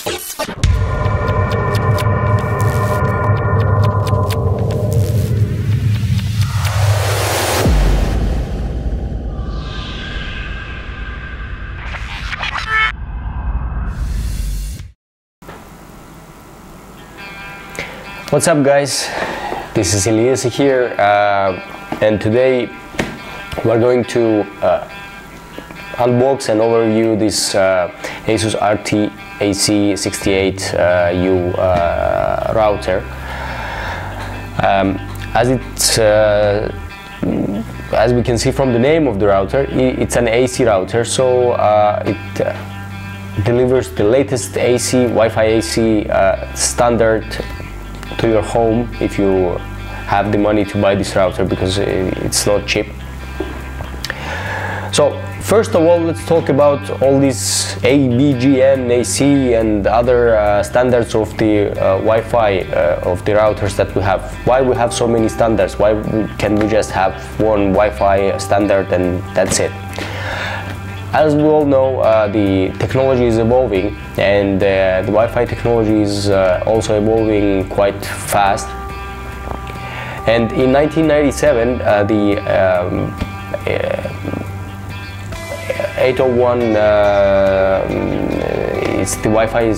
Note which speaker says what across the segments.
Speaker 1: What's up guys, this is Elias here, and today we're going to unbox and overview this ASUS RT-AC68U router. As we can see from the name of the router, it's an AC router, so it delivers the latest AC, Wi-Fi AC standard to your home if you have the money to buy this router, because it's not cheap. So first of all, let's talk about all these ABGN, AC and other standards of the Wi-Fi of the routers that we have. Why we have so many standards? Why can we just have one Wi-Fi standard and that's it? As we all know, the technology is evolving, and the Wi-Fi technology is also evolving quite fast. And in 1997, the 801 it's the Wi-Fi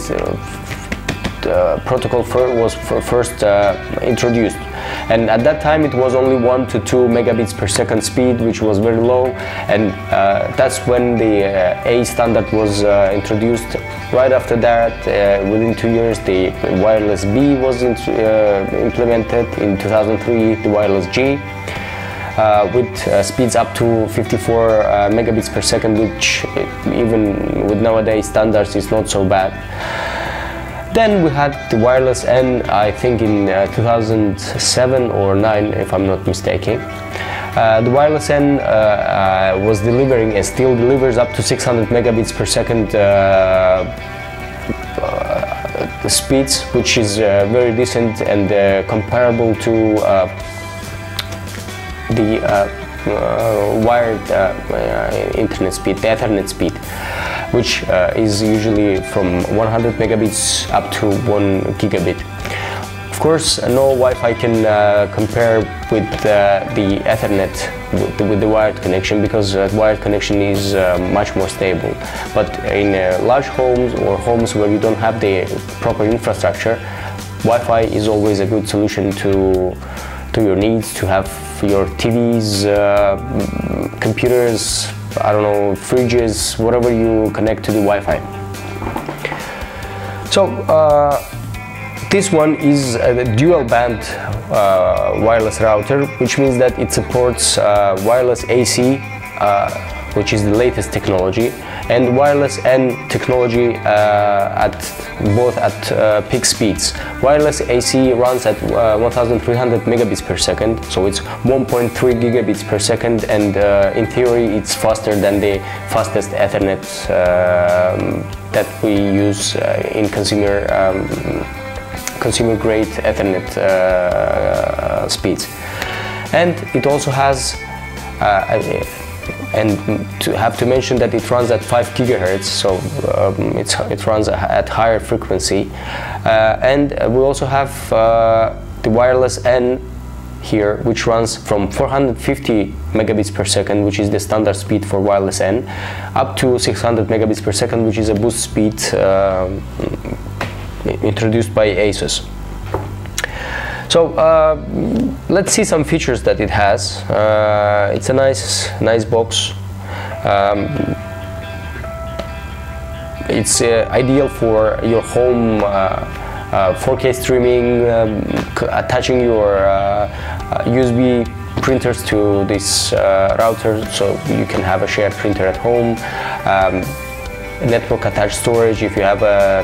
Speaker 1: protocol was first introduced, and at that time it was only 1 to 2 megabits per second speed, which was very low, and that's when the A standard was introduced. Right after that, within 2 years, the wireless B was implemented. In 2003, the wireless G, with speeds up to 54 megabits per second, which even with nowadays standards is not so bad. Then we had the wireless N, I think in 2007 or 9, if I'm not mistaken. The wireless N was delivering and still delivers up to 600 megabits per second speeds, which is very decent and comparable to the wired internet speed, the Ethernet speed, which is usually from 100 megabits up to 1 gigabit. Of course, no Wi-Fi can compare with the Ethernet, with the wired connection, because the wired connection is much more stable. But in large homes or homes where you don't have the proper infrastructure, Wi-Fi is always a good solution to your needs, to have your TVs, computers, I don't know, fridges, whatever you connect to the Wi-Fi. So this one is a dual band wireless router, which means that it supports wireless AC, which is the latest technology, and wireless N technology both at peak speeds. Wireless AC runs at 1300 megabits per second, so it's 1.3 gigabits per second, and in theory it's faster than the fastest Ethernet that we use in consumer grade Ethernet speeds. And it also has and to have to mention that it runs at 5 gigahertz, so it runs at higher frequency. And we also have the wireless N here, which runs from 450 megabits per second, which is the standard speed for wireless N, up to 600 megabits per second, which is a boost speed introduced by ASUS. So let's see some features that it has. It's a nice box. It's ideal for your home 4K streaming, attaching your USB printers to this router, so you can have a shared printer at home. Network attached storage, if you have a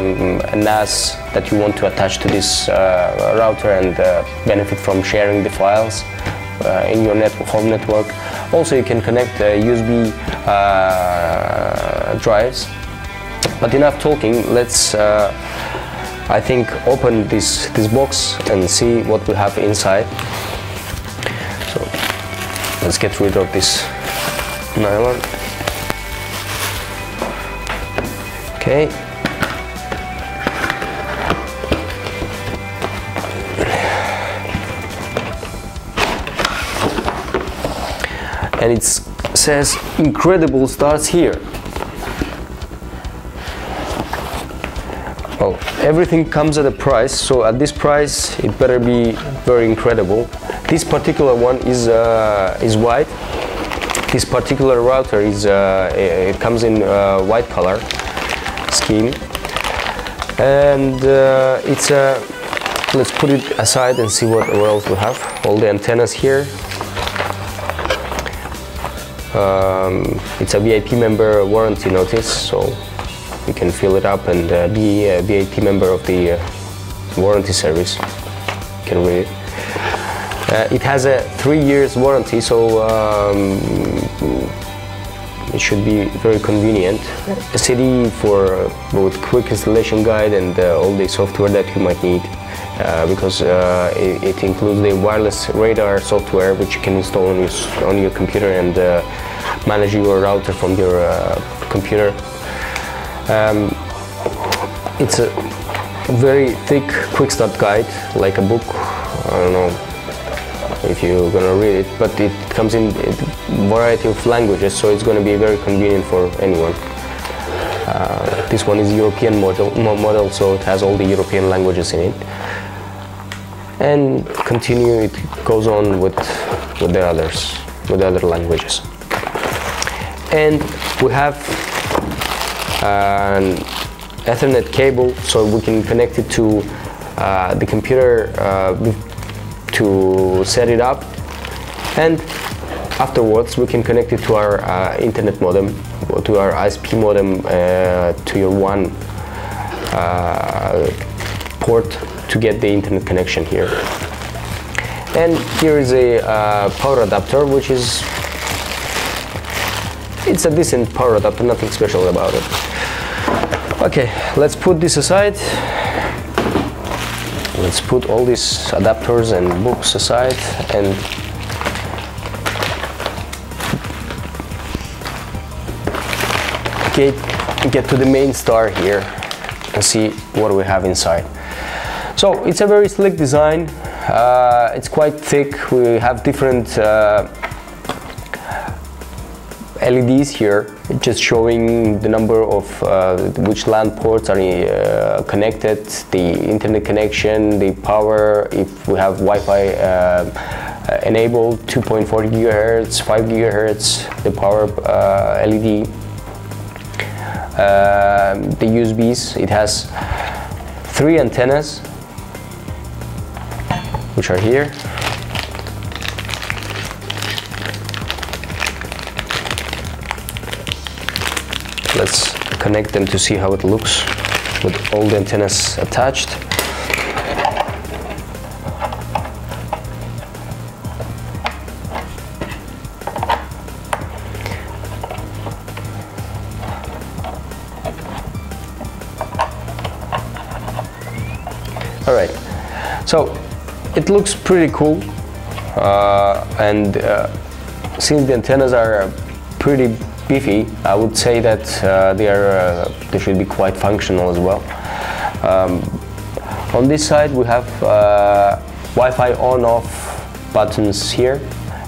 Speaker 1: NAS that you want to attach to this router and benefit from sharing the files in your home network. Also, you can connect USB drives. But enough talking, let's I think open this box and see what we have inside. So let's get rid of this nylon. Okay. and it says incredible starts here. Well, everything comes at a price, so at this price it better be very incredible. This particular one is white. This particular router is it comes in white color scheme, and it's a, let's put it aside and see what else we have. All the antennas here. It's a VIP member warranty notice, so you can fill it up and be a VIP member of the warranty service. You can read it. It has a 3 years warranty, so it should be very convenient. A CD for both quick installation guide and all the software that you might need, because it includes the wireless radar software, which you can install on your computer and manage your router from your computer. It's a very thick quick start guide, like a book. I don't know if you're gonna read it, but it comes in a variety of languages, so it's gonna be very convenient for anyone. This one is European model, so it has all the European languages in it. And continue, it goes on with the others, with the other languages. And we have an Ethernet cable, so we can connect it to the computer to set it up, and afterwards we can connect it to our internet modem, to our ISP modem, to your one port to get the internet connection here. And here is a power adapter, which is, it's a decent power adapter, nothing special about it. Okay, let's put this aside. Let's put all these adapters and books aside and get to the main star here and see what we have inside. So it's a very slick design. It's quite thick. We have different LEDs here, just showing the number of which LAN ports are connected, the internet connection, the power, if we have Wi-Fi enabled, 2.4 GHz, 5 GHz, the power LED, the USBs. It has 3 antennas, which are here. Let's connect them to see how it looks with all the antennas attached. All right, so it looks pretty cool, and since the antennas are pretty beefy, I would say that they should be quite functional as well. On this side we have Wi-Fi on-off buttons here,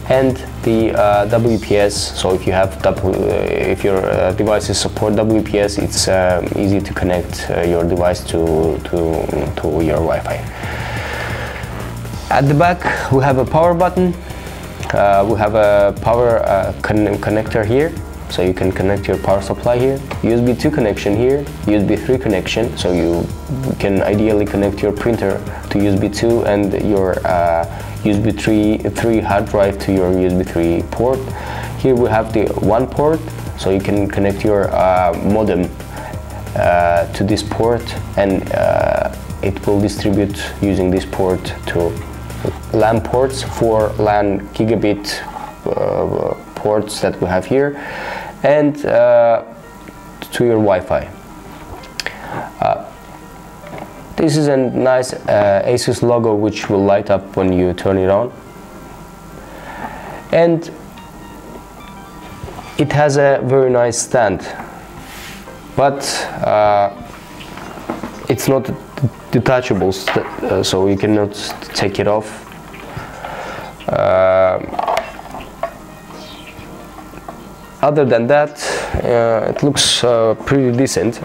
Speaker 1: and the WPS. So if you have if your devices support WPS, it's easy to connect your device to your Wi-Fi. At the back we have a power button. We have a power connector here, so you can connect your power supply here. USB 2 connection here, USB 3 connection, so you can ideally connect your printer to USB 2 and your USB 3 hard drive to your USB 3 port. Here we have the one port, so you can connect your modem to this port, and it will distribute using this port to LAN ports, 4 LAN gigabit ports that we have here, and to your Wi-Fi. This is a nice ASUS logo which will light up when you turn it on, and it has a very nice stand, but it's not detachable, so you cannot take it off. other than that, it looks pretty decent.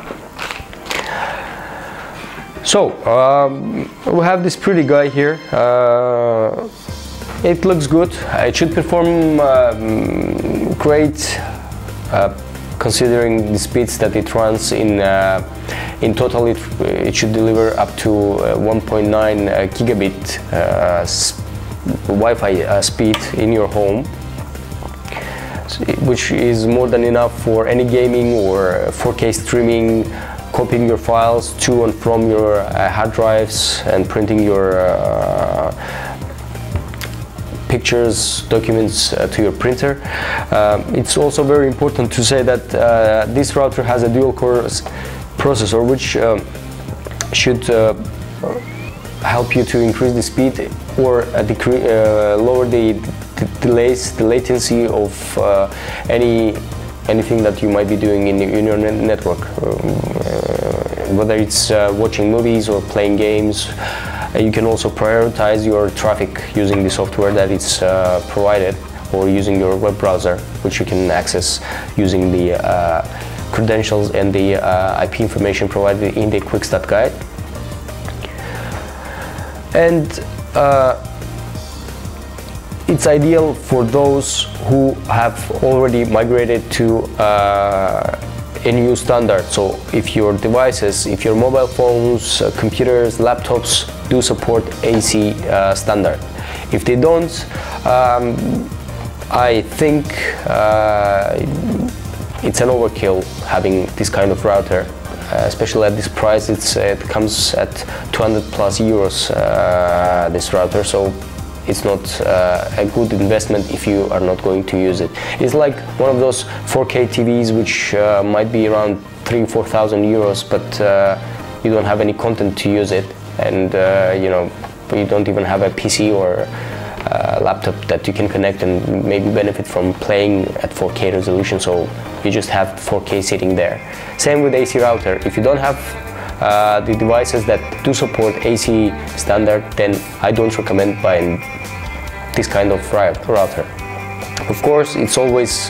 Speaker 1: So we have this pretty guy here. It looks good. It should perform great, considering the speeds that it runs. In total, it should deliver up to 1.9 gigabit Wi-Fi speed in your home, which is more than enough for any gaming or 4K streaming, copying your files to and from your hard drives, and printing your pictures, documents to your printer. It's also very important to say that this router has a dual-core processor, which should help you to increase the speed or lower the delays, the latency of anything that you might be doing in your network, whether it's watching movies or playing games. You can also prioritize your traffic using the software that is provided, or using your web browser, which you can access using the credentials and the IP information provided in the quick start guide. And it's ideal for those who have already migrated to a new standard. So if your devices, if your mobile phones, computers, laptops do support AC standard. If they don't, I think it's an overkill having this kind of router, especially at this price. It comes at 200 plus euros, this router, so it's not a good investment if you are not going to use it. It's like one of those 4K TVs which might be around 3,000–4,000 euros, but you don't have any content to use it, and you know, you don't even have a PC or laptop that you can connect and maybe benefit from playing at 4K resolution, so you just have 4K sitting there. Same with AC router. If you don't have the devices that do support AC standard, then I don't recommend buying this kind of router. Of course, it's always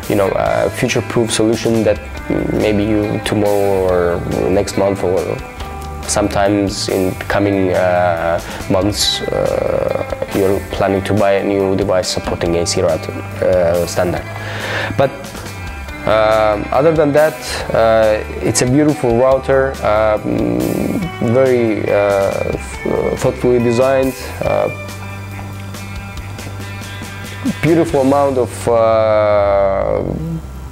Speaker 1: you know, a future-proof solution that maybe you tomorrow or next month or sometimes in coming months you're planning to buy a new device supporting AC router standard. But other than that, it's a beautiful router, very thoughtfully designed, beautiful amount of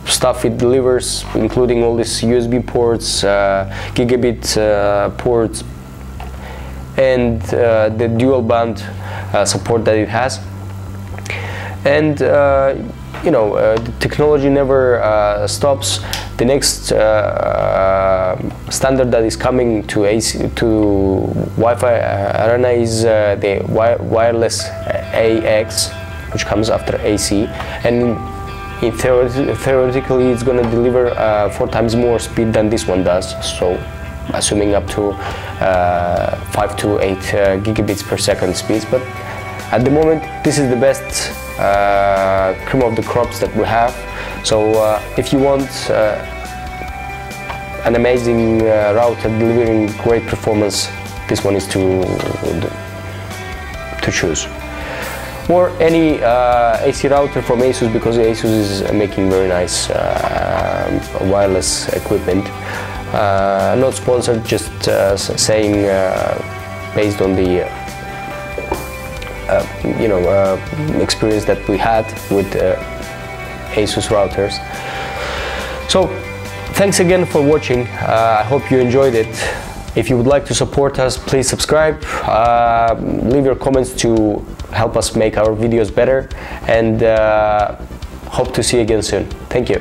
Speaker 1: stuff it delivers, including all these USB ports, gigabit ports, and the dual band support that it has. And you know, the technology never stops. The next standard that is coming to Wi-Fi arena is the wireless AX, which comes after AC, and theoretically it's going to deliver 4 times more speed than this one does, so assuming up to 5 to 8 gigabits per second speeds. But at the moment, this is the best cream of the crops that we have. So if you want an amazing router delivering great performance, this one is to choose. Or any AC router from ASUS, because ASUS is making very nice wireless equipment. Not sponsored, just saying based on the you know, experience that we had with ASUS routers. So thanks again for watching. I hope you enjoyed it. If you would like to support us, please subscribe, leave your comments to help us make our videos better, and hope to see you again soon. Thank you.